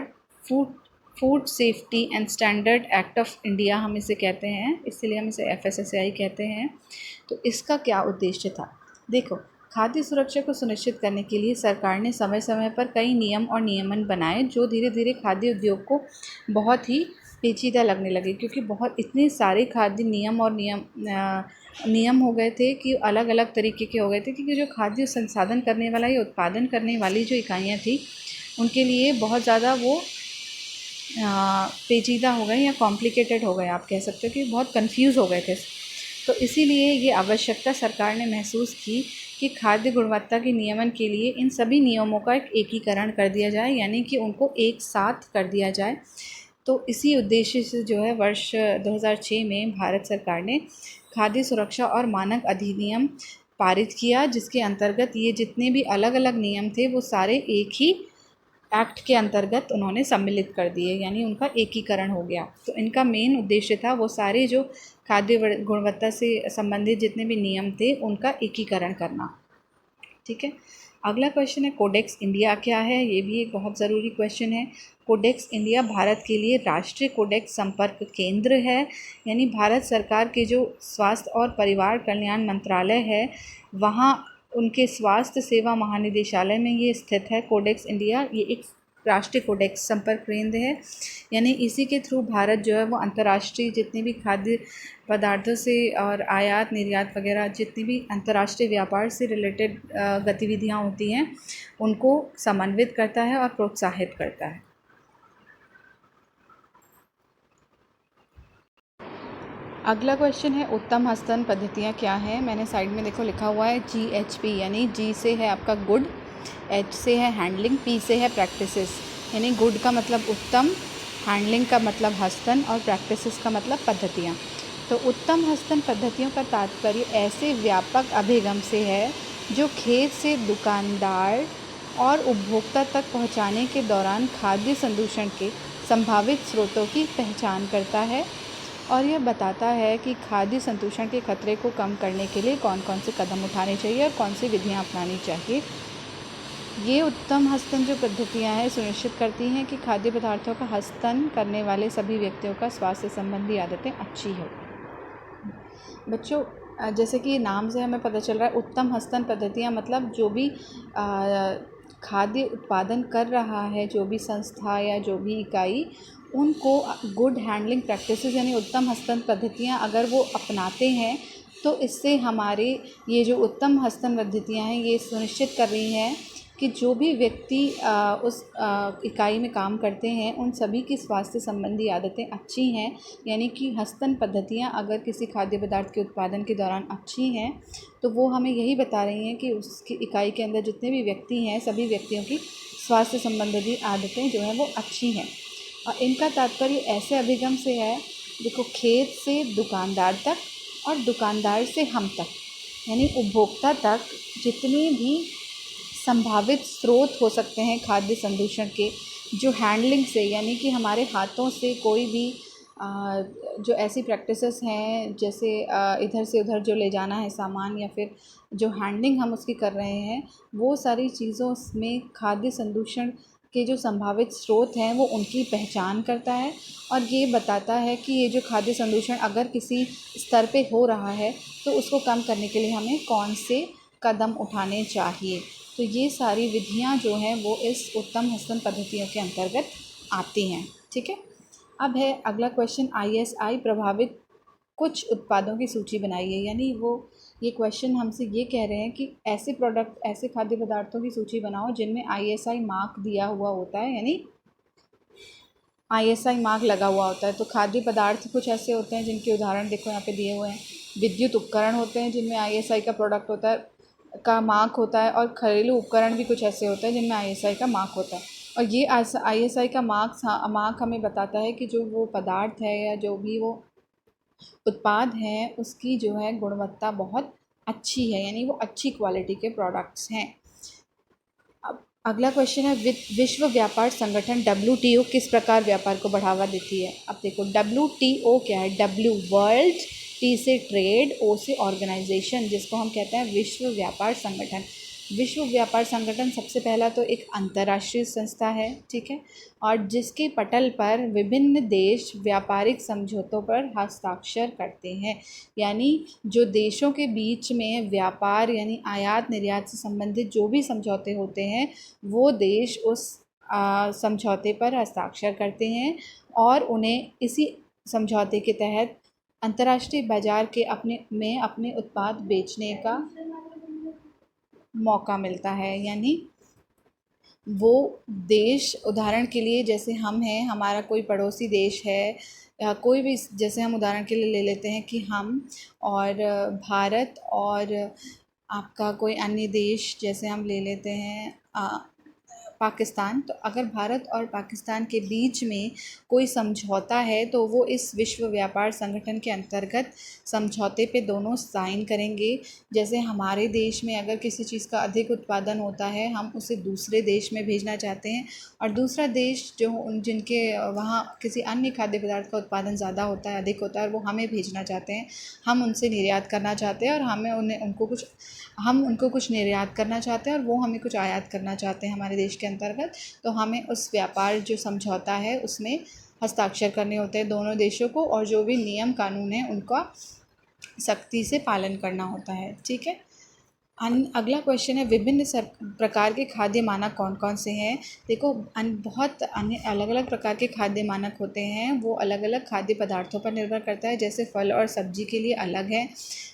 food safety and standard act of India हम इसे कहते हैं, इसलिए हम इसे FSSAI कहते हैं। तो इसका क्या उद्देश्य था? देखो, खाद्य सुरक्षा को सुनिश्चित करने के लिए सरकार ने समय समय पर कई नियम और नियमन बनाए, जो धीरे धीरे खाद्य उद्योग को बहुत ही पेचीदा लगने लगे, क्योंकि बहुत इतने सारे खाद्य नियम और नियम हो गए थे कि अलग अलग तरीके के हो गए थे, क्योंकि जो खाद्य संसाधन करने वाला या उत्पादन करने वाली जो इकाइयाँ थी, उनके लिए बहुत ज़्यादा वो पेचीदा हो गए या कॉम्प्लिकेटेड हो गए, आप कह सकते हो कि बहुत कंफ्यूज हो गए थे। तो इसीलिए ये आवश्यकता सरकार ने महसूस की कि खाद्य गुणवत्ता के नियमन के लिए इन सभी नियमों का एक एकीकरण कर दिया जाए, यानी कि उनको एक साथ कर दिया जाए। तो इसी उद्देश्य से जो है वर्ष 2006 में भारत सरकार ने खाद्य सुरक्षा और मानक अधिनियम पारित किया, जिसके अंतर्गत ये जितने भी अलग अलग नियम थे वो सारे एक ही एक्ट के अंतर्गत उन्होंने सम्मिलित कर दिए, यानी उनका एकीकरण हो गया। तो इनका मेन उद्देश्य था वो सारे जो खाद्य गुणवत्ता से संबंधित जितने भी नियम थे उनका एकीकरण करना। ठीक है, अगला क्वेश्चन है कोडेक्स इंडिया क्या है? ये भी एक बहुत ज़रूरी क्वेश्चन है। कोडेक्स इंडिया भारत के लिए राष्ट्रीय कोडेक्स संपर्क केंद्र है, यानी भारत सरकार के जो स्वास्थ्य और परिवार कल्याण मंत्रालय है, वहाँ उनके स्वास्थ्य सेवा महानिदेशालय में ये स्थित है। कोडेक्स इंडिया ये एक राष्ट्रीय कोडेक्स संपर्क केंद्र है, यानी इसी के थ्रू भारत जो है वो अंतर्राष्ट्रीय जितनी भी खाद्य पदार्थों से और आयात निर्यात वगैरह जितनी भी अंतर्राष्ट्रीय व्यापार से रिलेटेड गतिविधियां होती हैं उनको समन्वित करता है और प्रोत्साहित करता है। अगला क्वेश्चन है उत्तम हस्तन पद्धतियाँ क्या हैं? मैंने साइड में देखो लिखा हुआ है GHP, यानी G से है आपका गुड, H से है हैंडलिंग, P से है प्रैक्टिसेस। यानी गुड का मतलब उत्तम, हैंडलिंग का मतलब हस्तन और प्रैक्टिसेस का मतलब पद्धतियाँ। तो उत्तम हस्तन पद्धतियों का तात्पर्य ऐसे व्यापक अभिगम से है जो खेत से दुकानदार और उपभोक्ता तक पहुँचाने के दौरान खाद्य संदूषण के संभावित स्रोतों की पहचान करता है और यह बताता है कि खाद्य संदूषण के खतरे को कम करने के लिए कौन कौन से कदम उठाने चाहिए और कौन सी विधियां अपनानी चाहिए। ये उत्तम हस्तन जो पद्धतियां हैं सुनिश्चित करती हैं कि खाद्य पदार्थों का हस्तन करने वाले सभी व्यक्तियों का स्वास्थ्य संबंधी आदतें अच्छी हो। बच्चों, जैसे कि नाम से हमें पता चल रहा है उत्तम हस्तन पद्धतियाँ मतलब जो भी खाद्य उत्पादन कर रहा है, जो भी संस्था या जो भी इकाई, उनको गुड हैंडलिंग प्रैक्टिसेस यानी उत्तम हस्तन पद्धतियाँ अगर वो अपनाते हैं तो इससे हमारे ये जो उत्तम हस्तन पद्धतियाँ हैं ये सुनिश्चित कर रही हैं कि जो भी व्यक्ति उस इकाई में काम करते हैं उन सभी की स्वास्थ्य संबंधी आदतें अच्छी हैं। यानी कि हस्तन पद्धतियाँ अगर किसी खाद्य पदार्थ के उत्पादन के दौरान अच्छी हैं तो वो हमें यही बता रही हैं कि उसकी इकाई के अंदर जितने भी व्यक्ति हैं सभी व्यक्तियों की स्वास्थ्य संबंधी आदतें जो हैं वो अच्छी हैं। और इनका तात्पर्य ऐसे अभिगम से है, देखो, खेत से दुकानदार तक और दुकानदार से हम तक, यानी उपभोक्ता तक जितने भी संभावित स्रोत हो सकते हैं खाद्य संदूषण के, जो हैंडलिंग से यानी कि हमारे हाथों से कोई भी जो ऐसी प्रैक्टिसेस हैं जैसे इधर से उधर जो ले जाना है सामान या फिर जो हैंडलिंग हम उसकी कर रहे हैं, वो सारी चीज़ों में खाद्य संदूषण के जो संभावित स्रोत हैं वो उनकी पहचान करता है और ये बताता है कि ये जो खाद्य संदूषण अगर किसी स्तर पे हो रहा है तो उसको कम करने के लिए हमें कौन से कदम उठाने चाहिए। तो ये सारी विधियां जो हैं वो इस उत्तम हस्तन पद्धतियों के अंतर्गत आती हैं। ठीक है, अब है अगला क्वेश्चन, ISI प्रभावित कुछ उत्पादों की सूची बनाइए। यानी वो ये क्वेश्चन हमसे ये कह रहे हैं कि ऐसे प्रोडक्ट, ऐसे खाद्य पदार्थों की सूची बनाओ जिनमें ISI मार्क दिया हुआ होता है, यानी ISI मार्क लगा हुआ होता है। तो खाद्य पदार्थ कुछ ऐसे होते हैं जिनके उदाहरण देखो यहाँ पे दिए हुए हैं। विद्युत उपकरण होते हैं जिनमें ISI का प्रोडक्ट होता है, का मार्क होता है, और घरेलू उपकरण भी कुछ ऐसे होते हैं जिनमें ISI का मार्क होता है। और ये ISI का मार्क हमें बताता है कि जो वो पदार्थ है या जो भी वो उत्पाद है उसकी जो है गुणवत्ता बहुत अच्छी है, यानी वो अच्छी क्वालिटी के प्रोडक्ट्स हैं। अब अगला क्वेश्चन है, विश्व व्यापार संगठन WTO किस प्रकार व्यापार को बढ़ावा देती है? अब देखो, WTO क्या है? W वर्ल्ड, T से ट्रेड, O से ऑर्गेनाइजेशन, जिसको हम कहते हैं विश्व व्यापार संगठन। विश्व व्यापार संगठन सबसे पहला तो एक अंतर्राष्ट्रीय संस्था है, ठीक है, और जिसके पटल पर विभिन्न देश व्यापारिक समझौतों पर हस्ताक्षर करते हैं। यानी जो देशों के बीच में व्यापार यानी आयात निर्यात से संबंधित जो भी समझौते होते हैं वो देश उस समझौते पर हस्ताक्षर करते हैं और उन्हें इसी समझौते के तहत अंतर्राष्ट्रीय बाज़ार के अपने उत्पाद बेचने का मौका मिलता है। यानी वो देश, उदाहरण के लिए जैसे हम हैं, हमारा कोई पड़ोसी देश है या कोई भी, जैसे हम उदाहरण के लिए ले लेते हैं कि हम और भारत और आपका कोई अन्य देश, जैसे हम ले लेते हैं पाकिस्तान। तो अगर भारत और पाकिस्तान के बीच में कोई समझौता है तो वो इस विश्व व्यापार संगठन के अंतर्गत समझौते पे दोनों साइन करेंगे। जैसे हमारे देश में अगर किसी चीज़ का अधिक उत्पादन होता है, हम उसे दूसरे देश में भेजना चाहते हैं और दूसरा देश जो जिनके वहाँ किसी अन्य खाद्य पदार्थ का उत्पादन ज़्यादा होता है, अधिक होता है, और वो हमें भेजना चाहते हैं, हम उनसे निर्यात करना चाहते हैं और हम उनको कुछ निर्यात करना चाहते हैं और वो हमें कुछ आयात करना चाहते हैं हमारे देश के अंतर्गत, तो हमें उस व्यापार जो समझौता है उसमें हस्ताक्षर करने होते हैं दोनों देशों को, और जो भी नियम कानून है उनका सख्ती से पालन करना होता है, ठीक है। अगला क्वेश्चन है, विभिन्न प्रकार के खाद्य मानक कौन कौन से हैं। देखो, बहुत अन्य अलग अलग प्रकार के खाद्य मानक होते हैं, वो अलग अलग खाद्य पदार्थों पर निर्भर करता है। जैसे फल और सब्जी के लिए अलग है,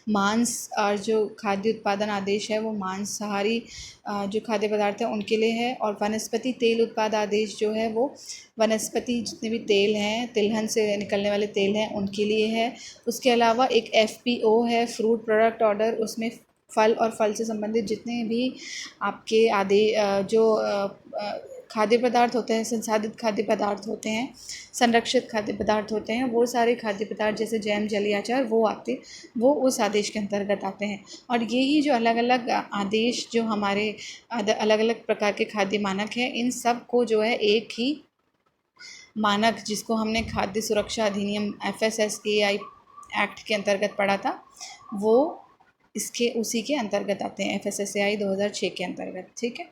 मांस और जो खाद्य उत्पादन आदेश है वो मांसाहारी जो खाद्य पदार्थ है उनके लिए है, और वनस्पति तेल उत्पाद आदेश जो है वो वनस्पति जितने भी तेल हैं, तिलहन से निकलने वाले तेल हैं, उनके लिए है। उसके अलावा एक FPO है, फ्रूट प्रोडक्ट ऑर्डर, उसमें फल और फल से संबंधित जितने भी आपके जो खाद्य पदार्थ होते हैं, संसाधित खाद्य पदार्थ होते हैं, संरक्षित खाद्य पदार्थ होते हैं, वो सारे खाद्य पदार्थ जैसे जैम, जली, अचार, वो उस आदेश के अंतर्गत आते हैं। और यही जो अलग अलग आदेश जो हमारे अलग अलग प्रकार के खाद्य मानक हैं, इन सब को जो है एक ही मानक, जिसको हमने खाद्य सुरक्षा अधिनियम FSSAI एक्ट के अंतर्गत पढ़ा था, वो उसी के अंतर्गत आते हैं, FSSAI 2006 के अंतर्गत, ठीक है।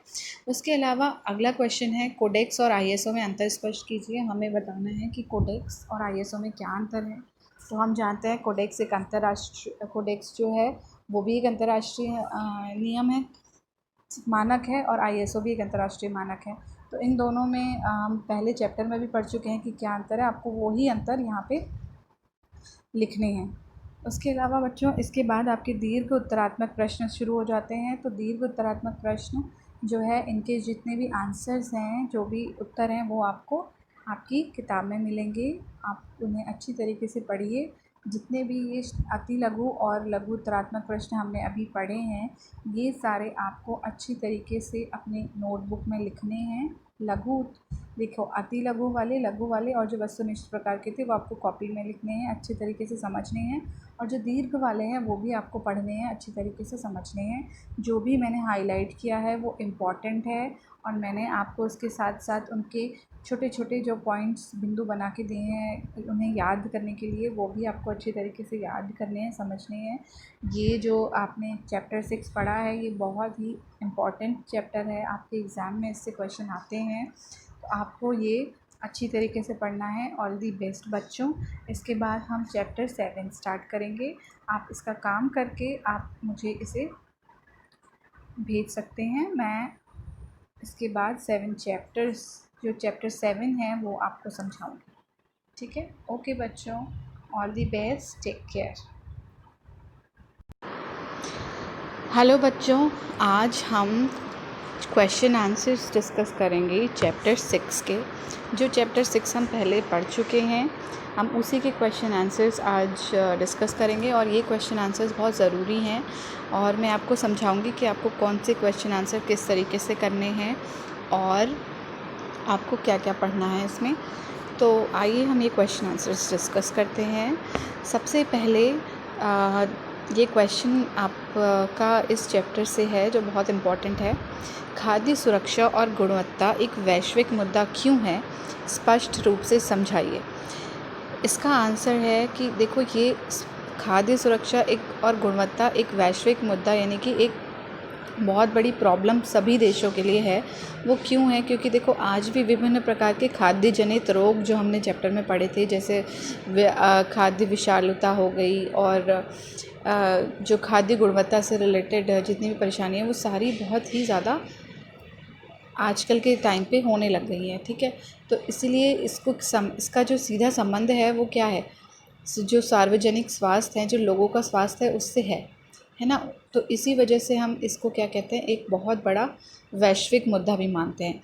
उसके अलावा अगला क्वेश्चन है, कोडेक्स और ISO में अंतर स्पष्ट कीजिए। हमें बताना है कि कोडेक्स और ISO में क्या अंतर है। तो हम जानते हैं कोडेक्स एक अंतर्राष्ट्रीय, कोडेक्स जो है वो भी एक अंतर्राष्ट्रीय नियम है, मानक है, और ISO भी एक अंतर्राष्ट्रीय मानक है। तो इन दोनों में हम पहले चैप्टर में भी पढ़ चुके हैं कि क्या अंतर है, आपको वही अंतर यहाँ पे लिखने हैं। उसके अलावा बच्चों, इसके बाद आपके दीर्घ उत्तरात्मक प्रश्न शुरू हो जाते हैं। तो दीर्घ उत्तरात्मक प्रश्न जो है, इनके जितने भी आंसर्स हैं, जो भी उत्तर हैं, वो आपको आपकी किताब में मिलेंगे। आप उन्हें अच्छी तरीके से पढ़िए। जितने भी ये अति लघु और लघु उत्तरात्मक प्रश्न हमने अभी पढ़े हैं, ये सारे आपको अच्छी तरीके से अपने नोटबुक में लिखने हैं। लघु देखो, अति लघु वाले, लघु वाले और जो वस्तुनिष्ठ प्रकार के थे वो आपको कॉपी में लिखने हैं, अच्छे तरीके से समझने हैं, और जो दीर्घ वाले हैं वो भी आपको पढ़ने हैं, अच्छी तरीके से समझने हैं। जो भी मैंने हाईलाइट किया है वो इम्पॉर्टेंट है, और मैंने आपको उसके साथ साथ उनके छोटे छोटे जो पॉइंट्स, बिंदु बना के दिए हैं उन्हें याद करने के लिए, वो भी आपको अच्छी तरीके से याद करने हैं, समझने हैं। ये जो आपने चैप्टर 6 पढ़ा है, ये बहुत ही इम्पॉर्टेंट चैप्टर है, आपके एग्ज़ाम में इससे क्वेश्चन आते हैं, तो आपको ये अच्छी तरीके से पढ़ना है। ऑल दी बेस्ट बच्चों। इसके बाद हम चैप्टर 7 स्टार्ट करेंगे। आप इसका काम करके आप मुझे इसे भेज सकते हैं। मैं इसके बाद 7 चैप्टर्स, जो चैप्टर 7 है वो आपको समझाऊंगी, ठीक है। ओके बच्चों, all the best, take care. Hello बच्चों, आज हम क्वेश्चन आंसर्स डिस्कस करेंगे चैप्टर 6 के। जो चैप्टर 6 हम पहले पढ़ चुके हैं, हम उसी के क्वेश्चन आंसर्स आज डिस्कस करेंगे, और ये क्वेश्चन आंसर्स बहुत ज़रूरी हैं, और मैं आपको समझाऊंगी कि आपको कौन से क्वेश्चन आंसर किस तरीके से करने हैं और आपको क्या क्या पढ़ना है इसमें। तो आइए हम ये क्वेश्चन आंसर्स डिस्कस करते हैं। सबसे पहले ये क्वेश्चन आपका इस चैप्टर से है जो बहुत इम्पॉर्टेंट है। खाद्य सुरक्षा और गुणवत्ता एक वैश्विक मुद्दा क्यों है, स्पष्ट रूप से समझाइए। इसका आंसर है कि देखो, ये खाद्य सुरक्षा एक और गुणवत्ता एक वैश्विक मुद्दा, यानी कि एक बहुत बड़ी प्रॉब्लम सभी देशों के लिए है। वो क्यों है? क्योंकि देखो आज भी विभिन्न प्रकार के खाद्य जनित रोग जो हमने चैप्टर में पढ़े थे, जैसे खाद्य विषालुता हो गई और जो खाद्य गुणवत्ता से रिलेटेड जितनी भी परेशानियाँ, वो सारी बहुत ही ज़्यादा आजकल के टाइम पे होने लग गई हैं। ठीक है, तो इसीलिए इसका जो सीधा संबंध है वो क्या है? जो सार्वजनिक स्वास्थ्य है, जो लोगों का स्वास्थ्य है, उससे है ना। तो इसी वजह से हम इसको क्या कहते हैं, एक बहुत बड़ा वैश्विक मुद्दा भी मानते हैं।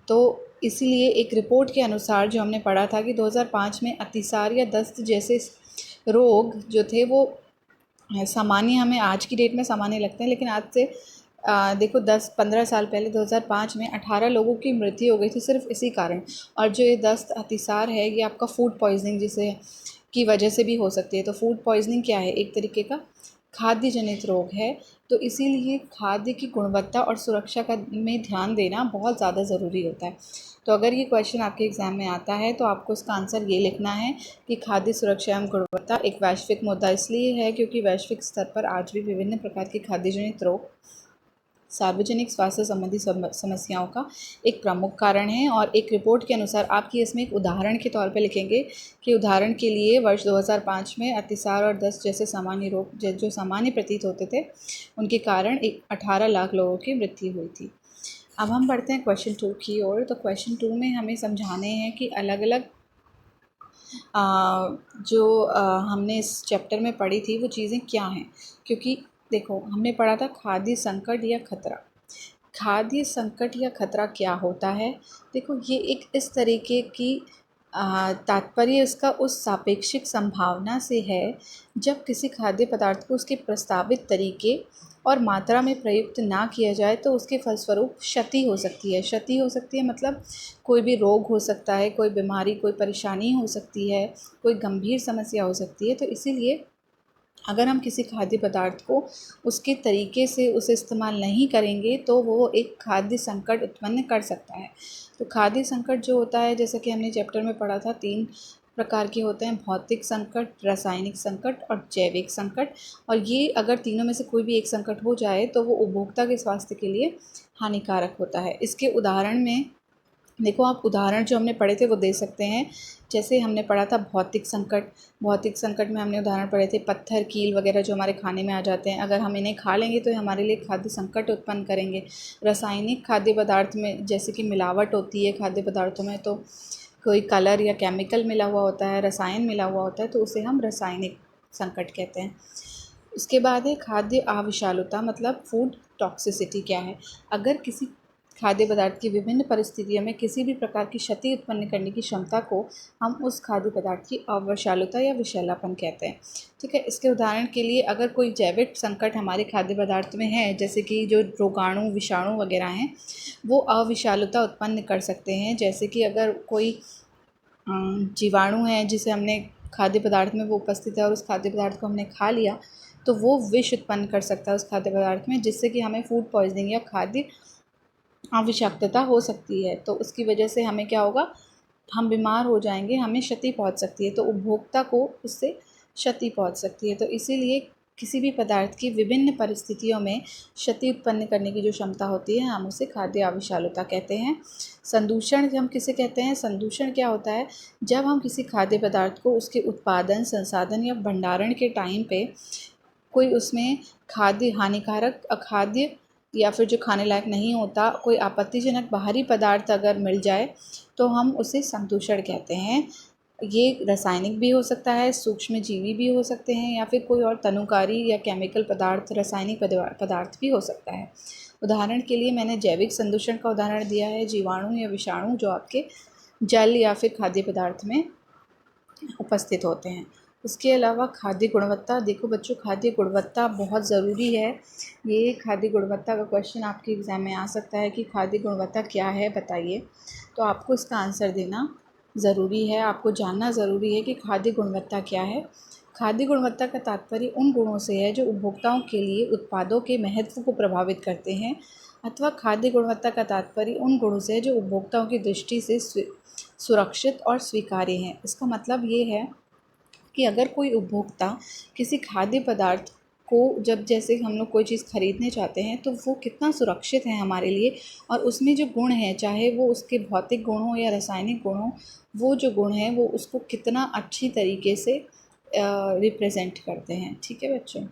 तो इसीलिए एक रिपोर्ट के अनुसार जो हमने पढ़ा था कि 2005 में अतिसार या दस्त जैसे रोग जो थे वो सामान्य, हमें आज की डेट में सामान्य लगते हैं, लेकिन आज से देखो 10-15 साल पहले 2005 में 18 लोगों की मृत्यु हो गई थी सिर्फ इसी कारण। और जो ये दस्त अतिसार है, ये आपका फूड पॉइजनिंग जिसे की वजह से भी हो सकती है। तो फूड पॉइजनिंग क्या है? एक तरीके का खाद्य जनित रोग है। तो इसीलिए खाद्य की गुणवत्ता और सुरक्षा का में ध्यान देना बहुत ज़्यादा ज़रूरी होता है। तो अगर ये क्वेश्चन आपके एग्ज़ाम में आता है तो आपको इसका आंसर ये लिखना है कि खाद्य सुरक्षा एवं गुणवत्ता एक वैश्विक मुद्दा इसलिए है क्योंकि वैश्विक स्तर पर आज भी विभिन्न प्रकार के खाद्य जनित रोग सार्वजनिक स्वास्थ्य संबंधी समस्याओं का एक प्रमुख कारण है। और एक रिपोर्ट के अनुसार आपकी इसमें एक उदाहरण के तौर पे लिखेंगे कि उदाहरण के लिए वर्ष 2005 में अतिसार और दस्त जैसे सामान्य रोग जो सामान्य प्रतीत होते थे, उनके कारण 18 लाख लोगों की मृत्यु हुई थी। अब हम बढ़ते हैं क्वेश्चन 2 की ओर। तो क्वेश्चन 2 में हमें समझाने हैं कि अलग अलग जो हमने इस चैप्टर में पढ़ी थी वो चीज़ें क्या हैं। क्योंकि देखो हमने पढ़ा था खाद्य संकट या खतरा। खाद्य संकट या खतरा क्या होता है? देखो ये एक इस तरीके की तात्पर्य उसका उस सापेक्षिक संभावना से है जब किसी खाद्य पदार्थ को उसके प्रस्तावित तरीके और मात्रा में प्रयुक्त ना किया जाए तो उसके फलस्वरूप क्षति हो सकती है। क्षति हो सकती है मतलब कोई भी रोग हो सकता है, कोई बीमारी, कोई परेशानी हो सकती है, कोई गंभीर समस्या हो सकती है। तो इसीलिए अगर हम किसी खाद्य पदार्थ को उसके तरीके से उसे इस्तेमाल नहीं करेंगे तो वो एक खाद्य संकट उत्पन्न कर सकता है। तो खाद्य संकट जो होता है, जैसा कि हमने चैप्टर में पढ़ा था, 3 प्रकार के होते हैं: भौतिक संकट, रासायनिक संकट और जैविक संकट। और ये अगर तीनों में से कोई भी एक संकट हो जाए तो वो उपभोक्ता के स्वास्थ्य के लिए हानिकारक होता है। इसके उदाहरण में देखो, आप उदाहरण जो हमने पढ़े थे वो दे सकते हैं। जैसे हमने पढ़ा था भौतिक संकट। भौतिक संकट में हमने उदाहरण पढ़े थे पत्थर, कील वगैरह जो हमारे खाने में आ जाते हैं। अगर हम इन्हें खा लेंगे तो ये हमारे लिए खाद्य संकट उत्पन्न करेंगे। रासायनिक खाद्य पदार्थ में जैसे कि मिलावट होती है खाद्य पदार्थों में, तो कोई कलर या केमिकल मिला हुआ होता है, रसायन मिला हुआ होता है, तो उसे हम रासायनिक संकट कहते हैं। उसके बाद है खाद्य अविषालुता, मतलब फूड टॉक्सिसिटी क्या है? अगर किसी खाद्य पदार्थ की विभिन्न परिस्थितियों में किसी भी प्रकार की क्षति उत्पन्न करने की क्षमता को हम उस खाद्य पदार्थ की अविषालुता या विषैलापन कहते हैं। ठीक है, इसके उदाहरण के लिए अगर कोई जैविक संकट हमारे खाद्य पदार्थ में है, जैसे कि जो रोगाणु, विषाणु वगैरह हैं, वो अविषालुता उत्पन्न कर सकते हैं। जैसे कि अगर कोई जीवाणु है जिसे हमने खाद्य पदार्थ में वो उपस्थित है और उस खाद्य पदार्थ को हमने खा लिया, तो वो विष उत्पन्न कर सकता है उस खाद्य पदार्थ में, जिससे कि हमें फूड पॉइजनिंग या खाद्य अविषाक्तता हो सकती है। तो उसकी वजह से हमें क्या होगा, हम बीमार हो जाएंगे, हमें क्षति पहुंच सकती है। तो उपभोक्ता को उससे क्षति पहुंच सकती है। तो इसीलिए किसी भी पदार्थ की विभिन्न परिस्थितियों में क्षति उत्पन्न करने की जो क्षमता होती है, हम उसे खाद्य अविषालुता कहते हैं। संदूषण हम किसे कहते हैं? संदूषण क्या होता है? जब हम किसी खाद्य पदार्थ को उसके उत्पादन, संसाधन या भंडारण के टाइम पे कोई उसमें खाद्य हानिकारक, अखाद्य या फिर जो खाने लायक नहीं होता, कोई आपत्तिजनक बाहरी पदार्थ अगर मिल जाए तो हम उसे संदूषण कहते हैं। ये रासायनिक भी हो सकता है, सूक्ष्मजीवी भी हो सकते हैं, या फिर कोई और तनुकारी या केमिकल पदार्थ, रासायनिक पदार्थ भी हो सकता है। उदाहरण के लिए मैंने जैविक संदूषण का उदाहरण दिया है, जीवाणु या विषाणु जो आपके जल या फिर खाद्य पदार्थ में उपस्थित होते हैं। उसके अलावा खाद्य गुणवत्ता, देखो बच्चों, खाद्य गुणवत्ता बहुत ज़रूरी है। ये खाद्य गुणवत्ता का क्वेश्चन आपके एग्ज़ाम में आ सकता है कि खाद्य गुणवत्ता क्या है, बताइए। तो आपको इसका आंसर देना ज़रूरी है, आपको जानना ज़रूरी है कि खाद्य गुणवत्ता क्या है। खाद्य गुणवत्ता का तात्पर्य उन गुणों से है जो उपभोक्ताओं के लिए उत्पादों के महत्व को प्रभावित करते हैं, अथवा खाद्य गुणवत्ता का तात्पर्य उन गुणों से है जो उपभोक्ताओं की दृष्टि से सुरक्षित और स्वीकार्य हैं। इसका मतलब ये है कि अगर कोई उपभोक्ता किसी खाद्य पदार्थ को जब जैसे हम लोग कोई चीज़ ख़रीदने चाहते हैं तो वो कितना सुरक्षित है हमारे लिए, और उसमें जो गुण हैं, चाहे वो उसके भौतिक गुण हों या रासायनिक गुण हों, वो जो गुण हैं वो उसको कितना अच्छी तरीके से रिप्रेजेंट करते हैं। ठीक है बच्चों।